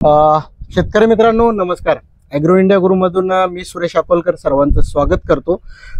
शेतकरी मित्रांनो नमस्कार. ॲग्रो इंडिया गुरुमधून मी सुरेश अकोलकर सर्वांचं स्वागत करतो.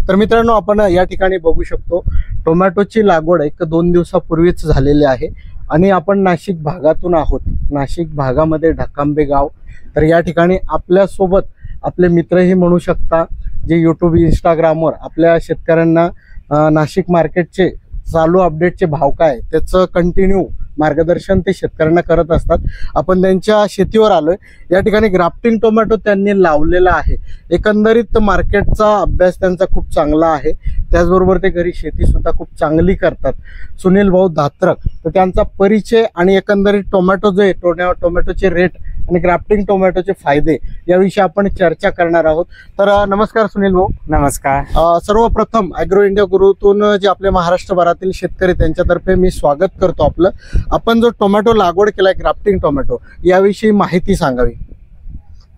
तर मित्रांनो, आपण या ठिकाणी बघू शकतो टोमॅटोची लागवड 1-2 दिवसापूर्वीच झालेली आहे आणि आपण नाशिक भागातून आहोत. नाशिक भागामध्ये ढकांबे गाव. तर या ठिकाणी आपल्यासोबत आपले मित्रही म्हणू शकता, जे यूट्यूब इंस्टाग्रामवर आपल्या शेतकऱ्यांना नाशिक मार्केटचे चालू अपडेटचे भाव काय त्याचं कंटिन्यू मार्गदर्शन ते शेतकऱ्यांना करत असतात. आपण त्यांच्या शेतीवर आलोय. या ठिकाणी ग्राफ्टिंग टोमॅटो त्यांनी लावलेला आहे. एकंदरीत मार्केटचा अभ्यास त्यांचा खूप चांगला आहे. त्याचबरोबर ते घरी शेती सुद्धा खूप चांगली करतात. सुनील भाऊ धात्रक. तर त्यांचा परिचय आणि एकंदरीत टोमॅटो जे टोमॅटोचे रेट आणि ग्राफ्टिंग टोमॅटोचे फायदे याविषयी आपण चर्चा करणार आहोत. तर नमस्कार सुनील भाऊ. नमस्कार. सर्वप्रथम ॲग्रो इंडिया गुरुतून जे आपले महाराष्ट्रभरातील शेतकरी त्यांच्यातर्फे मी स्वागत करतो आपलं. आपण जो टोमॅटो लागवड केलाय ग्राफ्टिंग टोमॅटो याविषयी माहिती सांगावी.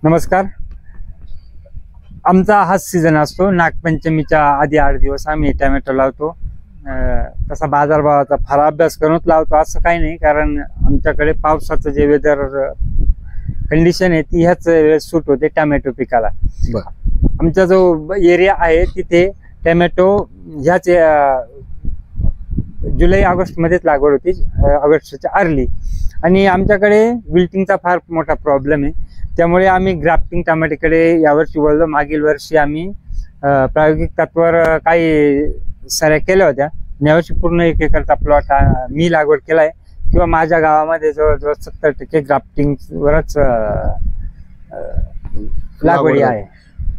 नमस्कार. आमचा हाच सीझन असतो. नागपंचमीच्या आधी 8 दिवस आम्ही टोमॅटो लावतो. तसा बाजारभावाचा फार अभ्यास करूनच लावतो असं काही नाही, कारण आमच्याकडे पावसाचं जे वेदर कंडिशन आहे ती ह्याच वेळेस सूट होते टोमॅटो पिकाला. आमचा जो एरिया आहे तिथे टोमॅटो ह्याच जुलै ऑगस्ट मध्येच लागवड होती, ऑगस्टच्या अर्ली. आणि आमच्याकडे विल्टिंगचा फार मोठा प्रॉब्लेम आहे, त्यामुळे आम्ही ग्राफ्टिंग टोमॅटोकडे यावर्षी वळलो. मागील वर्षी आम्ही प्रायोगिक तत्वावर काही सऱ्या केल्या होत्या. यावर्षी पूर्ण 1 एकरचा प्लॉट मी लागवड केलाय, किंवा माझ्या गावामध्ये जवळजवळ 70% ग्राफ्टिंगवरच लागवडी आहे.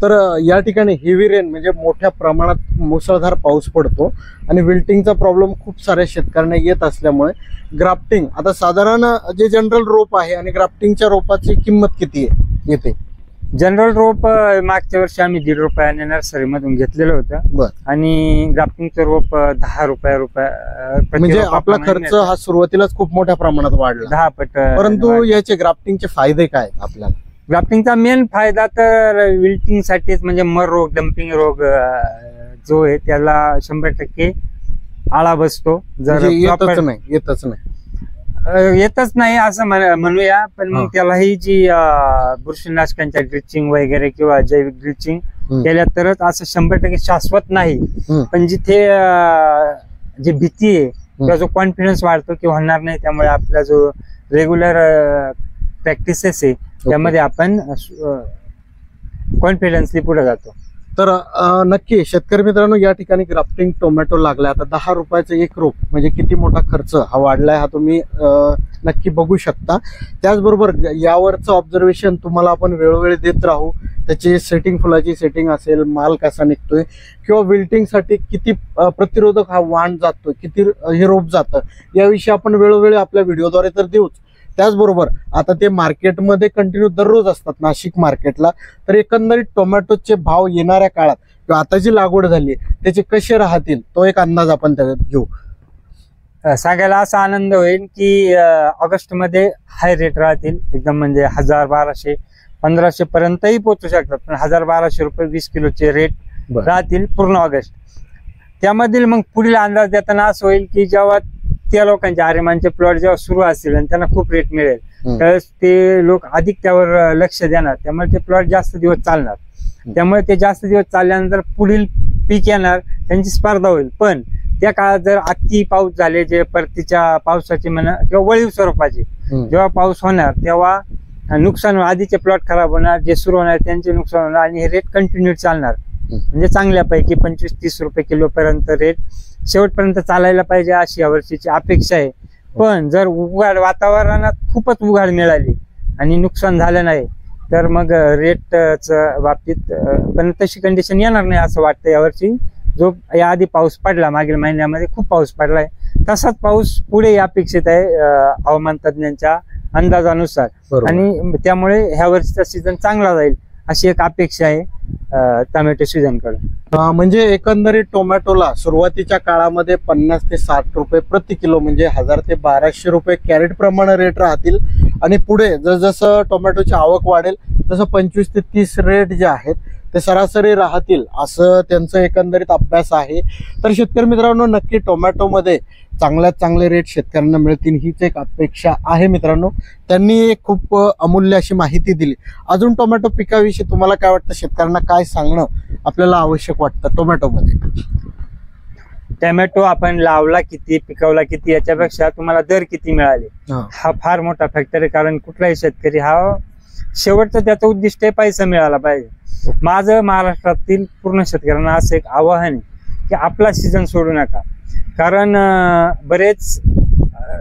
तर या ठिकाणी हेवी रेन म्हणजे मोठ्या प्रमाणात मुसळधार पाऊस पडतो आणि विल्टिंगचा प्रॉब्लेम खूप साऱ्या शेतकऱ्यांना येत असल्यामुळे ग्राफ्टिंग आता साधारण जे जनरल रोप आहे आणि ग्राफ्टिंगच्या रोपाची किंमत किती येते? जनरल रोप मागच्या वर्षी आम्ही 1.5 रुपयाने नर्सरीमधून घेतलेलं होतं आणि ग्राफ्टिंगचं रोप 10 रुपये म्हणजे आपला खर्च हा सुरुवातीलाच खूप मोठ्या प्रमाणात वाढला 10 पट. परंतु याचे ग्राफ्टिंगचे फायदे काय आपल्याला? ग्राफ्टिंगचा मेन फायदा तर विल्टिंग साठीच, म्हणजे मर रोग, डम्पिंग रोग जो आहे त्याला 100% आळा बसतो. जर येतच नाही असं म्हणूया, पण मग त्यालाही जी बुरशीनाशकांच्या ड्रिचिंग वगैरे किंवा जैविक ड्रिचिंग केल्या तरच असं 100% शाश्वत नाही. पण जिथे जी भीती आहे किंवा जो कॉन्फिडन्स वाढतो की होणार नाही, त्यामुळे आपला जो रेग्युलर प्रॅक्टिसेस आहे त्यामध्ये आपण कॉन्फिडन्सली पुढे जातो. तर नक्की शेतकरी मित्रांनो, या ठिकाणी ग्राफ्टिंग टोमॅटो लागलाय. आता 10 रुपयाचं 1 रोप म्हणजे किती मोठा खर्च हा वाढलाय हा तुम्ही नक्की बघू शकता. त्याचबरोबर यावरचं ऑब्झर्वेशन तुम्हाला आपण वेळोवेळी देत राहू. त्याची सेटिंग, फुलाची सेटिंग असेल, माल कसा निघतोय, किंवा विल्टिंगसाठी किती प्रतिरोधक हा वाण जातोय, किती हे रोप जातं, याविषयी आपण वेळोवेळी आपल्या व्हिडिओद्वारे तर देऊच. त्याचबरोबर आता ते मार्केटमध्ये कंटिन्यू दररोज असतात नाशिक मार्केटला. तर एकंदरीत टोमॅटोचे भाव येणाऱ्या काळात किंवा आता जी लागवड झाली त्याचे कसे राहतील तो एक अंदाज आपण त्याच्यात घेऊ. सांगायला असा आनंद होईल की ऑगस्ट मध्ये हाय रेट राहतील एकदम, म्हणजे 1000-1200-1500 पर्यंतही पोहोचू शकतात. पण 1000-1200 रुपये 20 किलोचे रेट राहतील पूर्ण ऑगस्ट. त्यामधील मग पुढील अंदाज देताना असं होईल की जेव्हा त्या लोकांचे आर्यमानचे प्लॉट जेव्हा सुरू असतील आणि त्यांना खूप रेट मिळेल तर ते लोक अधिक त्यावर लक्ष देणार, त्यामुळे ते प्लॉट जास्त दिवस चालणार. त्यामुळे ते जास्त दिवस चालल्यानंतर पुढील पीक येणार, त्यांची स्पर्धा होईल. पण त्या काळात जर अति पाऊस झाले, जे परतीच्या पावसाची म्हणा किंवा वळीव स्वरूपाचे जेव्हा पाऊस होणार तेव्हा नुकसान, आधीचे प्लॉट खराब होणार, जे सुरू होणार त्यांचे नुकसान होणार आणि हे रेट कंटिन्यू चालणार. म्हणजे चांगल्यापैकी 25-30 रुपये किलो पर्यंत रेट शेवटपर्यंत चालायला पाहिजे अशी यावर्षीची अपेक्षा आहे. पण जर उघाड वातावरणात खूपच उघाड मिळाली आणि नुकसान झालं नाही तर मग रेटच बाबतीत पण तशी कंडिशन येणार नाही असं वाटतं यावर्षी. जो याआधी पाऊस पडला मागील महिन्यामध्ये खूप पाऊस पडलाय, तसाच पाऊस पुढे अपेक्षित आहे हवामान तज्ञांच्या अंदाजानुसार. आणि त्यामुळे ह्या वर्षीचा सीझन चांगला जाईल अशी एक अपेक्षा आहे टोमॅटो सीझन कडे. म्हणजे एकंदरीत टोमॅटोला सुरुवातीच्या काळामध्ये 50 ते 60 रुपये प्रति किलो म्हणजे 1000 ते 1200 रुपये कॅरेट प्रमाणे रेट राहतील. आणि पुढे जसं टोमॅटोची आवक वाढेल तसं 25 ते 30 रेट जे आहेत ते सरासरी राहतील असं त्यांचं एकंदरीत अभ्यास आहे. तर शेतकरी मित्रांनो, नक्की टोमॅटोमध्ये चांगल्यात चांगले रेट शेतकऱ्यांना मिळतील हीच एक अपेक्षा आहे मित्रांनो. त्यांनी खूप अमूल्य अशी माहिती दिली. अजून टोमॅटो पिकाविषयी तुम्हाला काय वाटतं, शेतकऱ्यांना काय सांगणं आपल्याला आवश्यक वाटतं टोमॅटोमध्ये? टोमॅटो आपण लावला किती, पिकवला किती, याच्यापेक्षा तुम्हाला दर किती मिळाले हा फार मोठा फॅक्टर आहे. कारण कुठलाही शेतकरी हा शेवटचं त्याचं उद्दिष्ट आहे पैसा मिळाला पाहिजे. माझं महाराष्ट्रातील पूर्ण शेतकऱ्यांना असं एक आवाहन आहे की आपला सीझन सोडू नका. कारण बरेच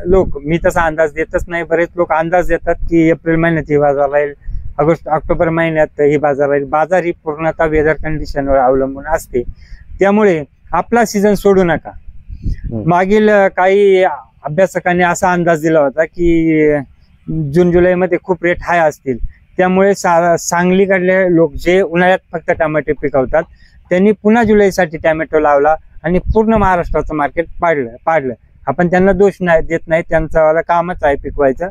लोक, मी तसा अंदाज देतच नाही, बरेच लोक अंदाज देतात की एप्रिल महिन्यात ही बाजार राहील, ऑक्टोबर महिन्यात ही बाजार राहील. बाजार ही पूर्णतः वेदर कंडिशनवर अवलंबून असते. त्यामुळे आपला सीझन सोडू नका. मागील काही अभ्यासकांनी असा अंदाज दिला होता की जून जुलैमध्ये खूप रेट हाय असतील. त्यामुळे सांगलीकडले लोक जे उन्हाळ्यात फक्त टोमॅटो पिकवतात त्यांनी पुन्हा जुलैसाठी टोमॅटो लावला आणि पूर्ण महाराष्ट्राचं मार्केट पाडलं. आपण त्यांना दोष देत नाही, त्यांचं कामच आहे पिकवायचं.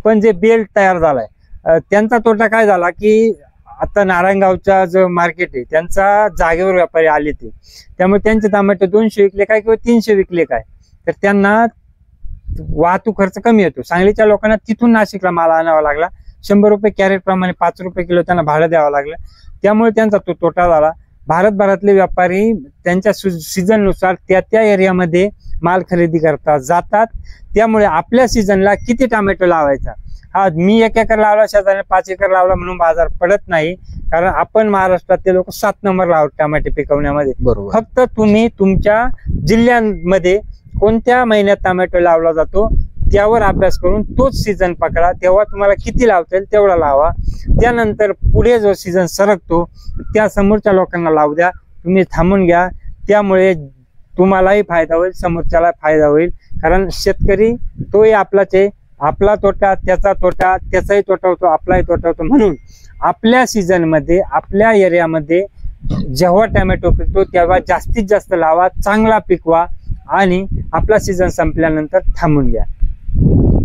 पण जे बेल्ट तयार झालाय त्यांचा तोटा काय झाला की आता नारायणगावचा जो मार्केट आहे त्यांचा जागेवर व्यापारी आले ते, त्यामुळे त्यांचे टोमॅटो 200 विकले काय किंवा 300 विकले काय, तर त्यांना वाहतूक खर्च कमी येतो. सांगलीच्या लोकांना तिथून नाशिकला माल आणावा लागला. 100 रुपये कॅरेट प्रमाणे 5 रुपये किलो त्यांना भाडं द्यावं लागलं. त्यामुळे त्यांचा तो तोटा झाला. भारतभरातले व्यापारी त्यांच्या सीझननुसार त्या एरियामध्ये माल खरेदी करतात जातात. त्यामुळे आपल्या सीझनला किती टोमॅटो लावायचा, हा मी 1 एकर लावला, शेजाऱ्याने 5 एकर लावला म्हणून बाजार पडत नाही. कारण आपण महाराष्ट्रातले लोक 7 नंबर लावतो टोमॅटो पिकवण्यामध्ये. फक्त तुम्ही तुमच्या जिल्ह्यांमध्ये कोणत्या महिन्यात टोमॅटो लावला जातो त्यावर अभ्यास करून तोच सीझन पकडा. तेव्हा तुम्हाला किती लावता येईल तेवढा लावा. त्यानंतर पुढे जो सीझन सरकतो त्या समोरच्या लोकांना लावू द्या, तुम्ही थांबून घ्या. त्यामुळे तुम्हालाही फायदा होईल, समोरच्याला फायदा होईल. कारण शेतकरी तोही आपलाच आहे. आपला तोटा त्याचा तोटा, त्याचाही तोटा होतो, आपलाही तोटा होतो. म्हणून आपल्या सीझन मध्ये आपल्या एरियामध्ये जेव्हा टोमॅटो पिकतो तेव्हा जास्तीत जास्त लावा, चांगला पिकवा आणि आपला सीझन संपल्यानंतर थांबून घ्या.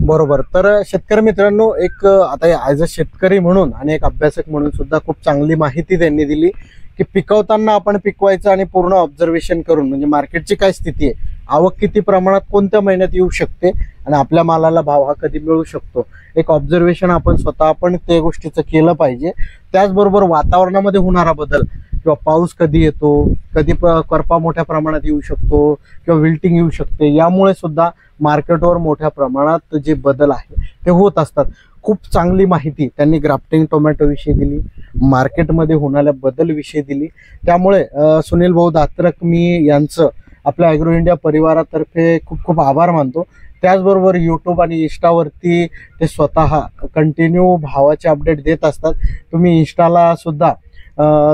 बरोबर. तर शेतकरी मित्रांनो, एक आता ॲज अ शेतकरी म्हणून आणि एक अभ्यासक म्हणून सुद्धा खूप चांगली माहिती त्यांनी दिली की पिकवताना आपण पिकवायचं आणि पूर्ण ऑब्झर्वेशन करून, म्हणजे मार्केटची काय स्थिती आहे, आवक किती प्रमाणात कोणत्या महिन्यात येऊ शकते आणि आपल्या मालाला भाव हा कधी मिळू शकतो, एक ऑब्झर्वेशन आपण स्वतः आपण त्या गोष्टीचं केलं पाहिजे. त्याचबरोबर वातावरणामध्ये होणारा बदल किंवा पाऊस कधी येतो, कधी करपा मोठ्या प्रमाणात येऊ शकतो किंवा विल्टिंग येऊ शकते, यामुळे सुद्धा मार्केटवर मोठ्या प्रमाणात जे बदल आहे ते होत असतात. खूप चांगली माहिती त्यांनी ग्राफ्टिंग टोमॅटो विषयी दिली, मार्केटमध्ये होणाऱ्या बदल विषयी दिली. त्यामुळे सुनील भाऊ दात्रक मी यांचं आपल्या ॲग्रो इंडिया परिवारातर्फे खूप खूप आभार मानतो. त्याचबरोबर यूट्यूब आणि इंस्टावरती ते स्वतः कंटिन्यू भावाचे अपडेट देत असतात. तुम्ही इंस्टाला सुद्धा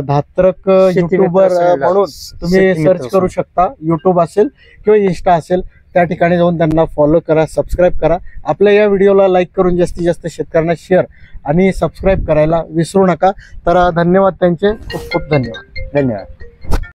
धात्रक युट्यूबर म्हणून तुम्ही सर्च करू शकता. यूट्यूब असेल किंवा इंस्टा असेल त्या ठिकाणी जाऊन त्यांना फॉलो करा, सबस्क्राईब करा. आपल्या या व्हिडिओला लाईक करून जास्तीत जास्त शेतकऱ्यांना शेअर आणि सबस्क्राईब करायला विसरू नका. तर धन्यवाद त्यांचे, खूप खूप धन्यवाद. धन्यवाद.